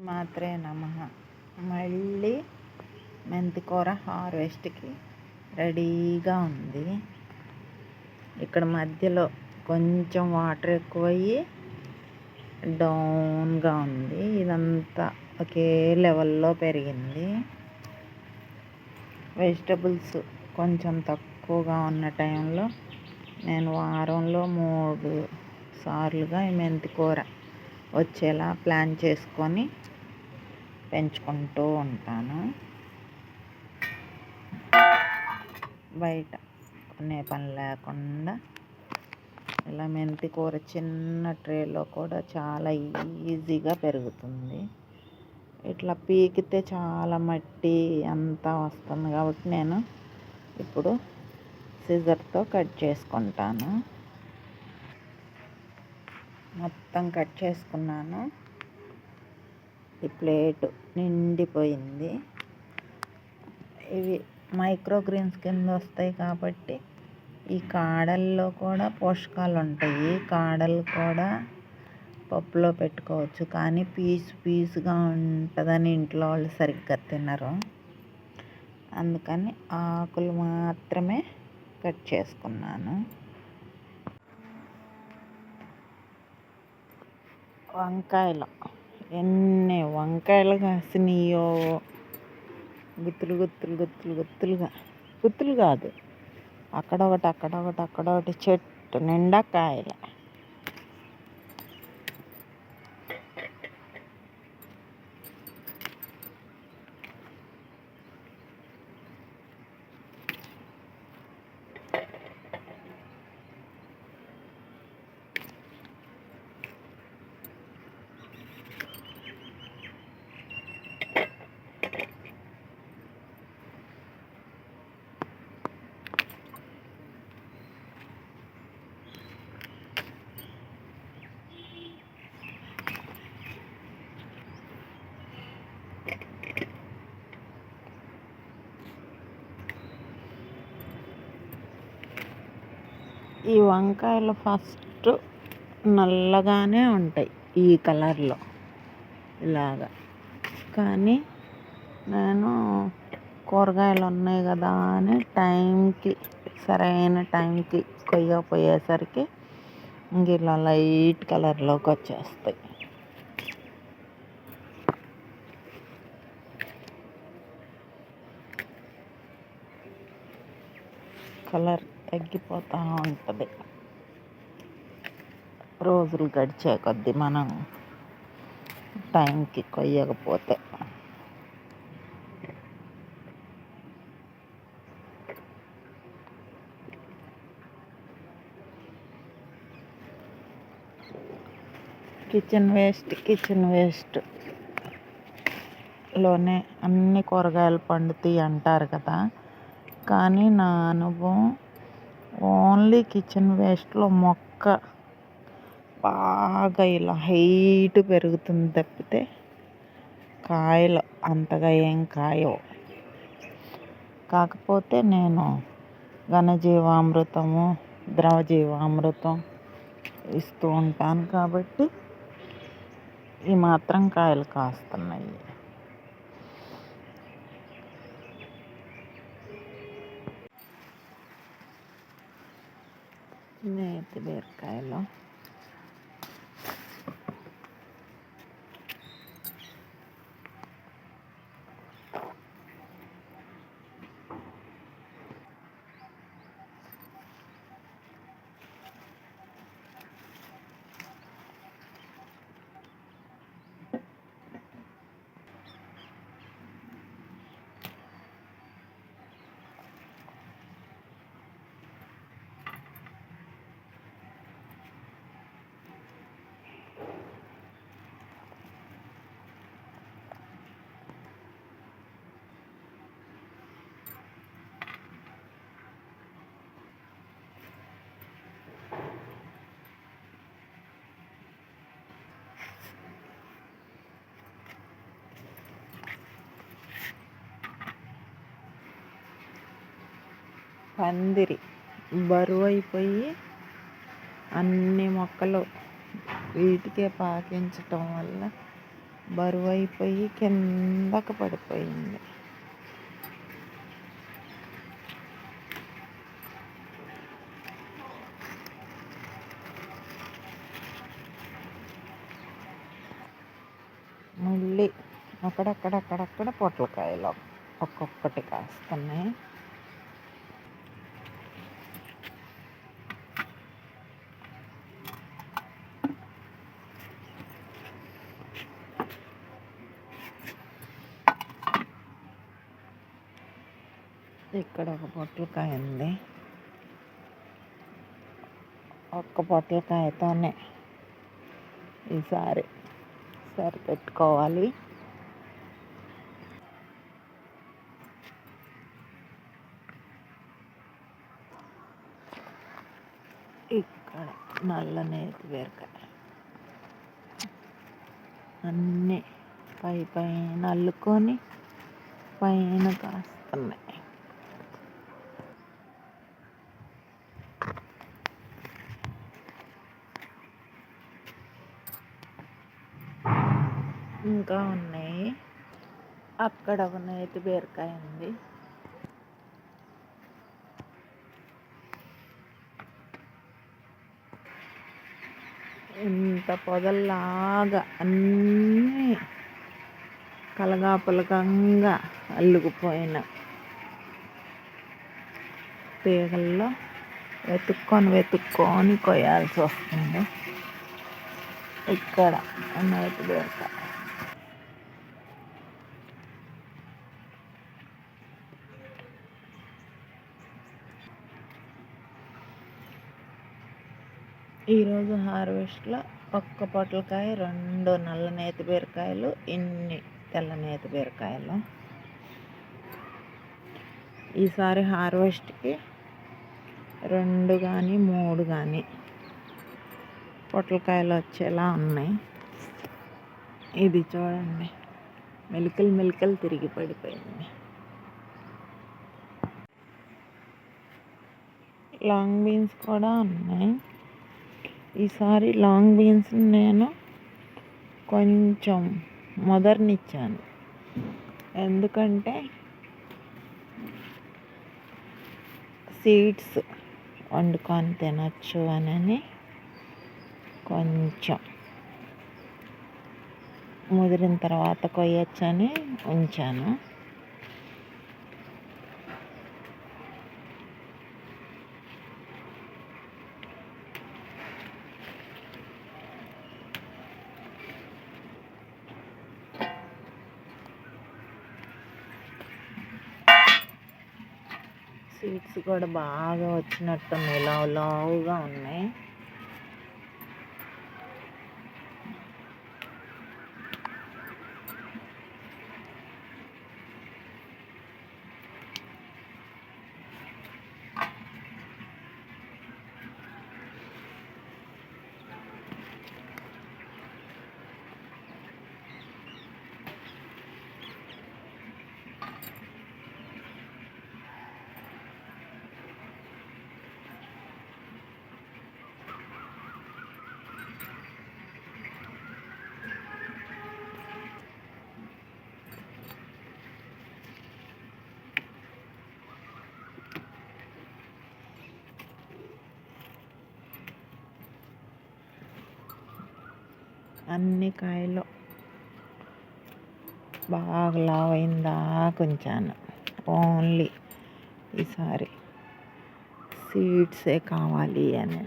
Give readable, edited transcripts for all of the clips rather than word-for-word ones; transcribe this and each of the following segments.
మాత్రే నమః. మళ్ళీ మెంతికూర హార్వెస్ట్కి రెడీగా ఉంది. ఇక్కడ మధ్యలో కొంచెం వాటర్ ఎక్కువయ్యి డౌన్గా ఉంది. ఇదంతా ఒకే లెవెల్లో పెరిగింది. వెజిటబుల్స్ కొంచెం తక్కువగా ఉన్న టైంలో నేను వారంలో 3 సార్లుగా ఈ మెంతికూర వచ్చేలా ప్లాన్ చేసుకొని పెంచుకుంటూ ఉంటాను. బయట కొనే పని లేకుండా ఇలా మెంతికూర చిన్న ట్రేలో కూడా చాలా ఈజీగా పెరుగుతుంది. ఇట్లా పీకితే చాలా మట్టి అంతా వస్తుంది కాబట్టి నేను ఇప్పుడు సిజర్తో కట్ చేసుకుంటాను. మొత్తం కట్ చేసుకున్నాను. ఈ ప్లేట్ నిండిపోయింది. ఇవి మైక్రోగ్రీన్స్ కింద వస్తాయి కాబట్టి ఈ కాడల్లో కూడా పోషకాలు ఉంటాయి. కాడలు కూడా పప్పులో పెట్టుకోవచ్చు, కానీ పీసుగా ఉంటుందని ఇంట్లో వాళ్ళు సరిగ్గా తినరు. అందుకని ఆకులు మాత్రమే కట్ చేసుకున్నాను. వంకాయలు ఎన్ని వంకాయలు కాసినాయో, గుత్తులు కాదు, అక్కడొకటి చెట్టు నిండా కాయలు. ఈ వంకాయలు ఫస్ట్ నల్లగానే ఉంటాయి ఈ కలర్లో ఇలాగా, కానీ నేను కూరగాయలు ఉన్నాయి కదా అని సరైన టైంకి కొయ్యకపోయేసరికి ఇంక ఇలా లైట్ కలర్లోకి వచ్చేస్తాయి. కలర్ తగ్గిపోతూ ఉంటుంది రోజులు గడిచే కొద్దీ మనం టైంకి కొయ్యకపోతే. కిచెన్ వేస్ట్లోనే అన్ని కూరగాయలు పండుతాయి అంటారు కదా, కానీ నా అనుభవం ఓన్లీ కిచెన్ వేస్ట్లో మొక్క బాగా ఇలా హైట్ పెరుగుతుంది తప్పితే కాయలు అంతగా ఏం కాయవు. కాకపోతే నేను ఘనజీవామృతము, ద్రవజీవామృతం ఇస్తూ ఉంటాను కాబట్టి ఈ మాత్రం కాయలు కాస్తున్నాయి. నేతి బీరకాయలు పందిరి బరువు అయిపోయి అన్ని మొక్కలు వీటికే పాకించటం వల్ల బరువైపోయి కిందకు పడిపోయింది. మళ్ళీ అక్కడక్కడక్కడక్కడ పొట్లకాయలు ఒక్కొక్కటి కాస్తున్నాయి. ఇక్కడ ఒక పొట్లకాయ ఉంది. ఒక్క పొట్లకాయతోనే ఈసారి సరిపెట్టుకోవాలి. ఇక్కడ నల్ల నేతి బీరకాయ అన్నీ పైన అల్లుకొని పైన కాస్తున్నాయి. ఇంకా ఉన్నాయి. అక్కడ ఒక నేతి బీరకాయ ఉంది. ఇంత పొదల్లాగా అన్నీ కలగాపులకంగా అల్లుకుపోయిన తీగల్లో వెతుక్కొని కొయ్యాల్సి వస్తుంది. ఇక్కడ నేతి బీరకాయ ఈరోజు హార్వెస్ట్లో ఒక్క పొట్లకాయ, 2 నల్ల నేతి బీరకాయలు, ఇన్ని తెల్ల నేతి బీరకాయలు. ఈసారి హార్వెస్ట్కి 2 కానీ 3 కానీ పొట్లకాయలు వచ్చేలా ఉన్నాయి. ఇది చూడండి, మెలికలు తిరిగి పడిపోయింది. లాంగ్ బీన్స్ కూడా ఉన్నాయి. ఈసారి లాంగ్ బీన్స్ నేను కొంచెం మొదర్నిచ్చాను, ఎందుకంటే సీడ్స్ వండుకొని తినచ్చు అని కొంచెం ముదిరిన తర్వాత కొయ్యొచ్చని ఉంచాను. సీడ్స్ కూడా బాగా వచ్చినట్టున్నాయి, లావుగా ఉన్నాయి. అన్ని కాయలు బాగా లావైందా కొంచాను. ఓన్లీ ఈసారి సీడ్సే కావాలి అని.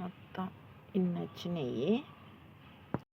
మొత్తం ఇన్ని వచ్చినాయి.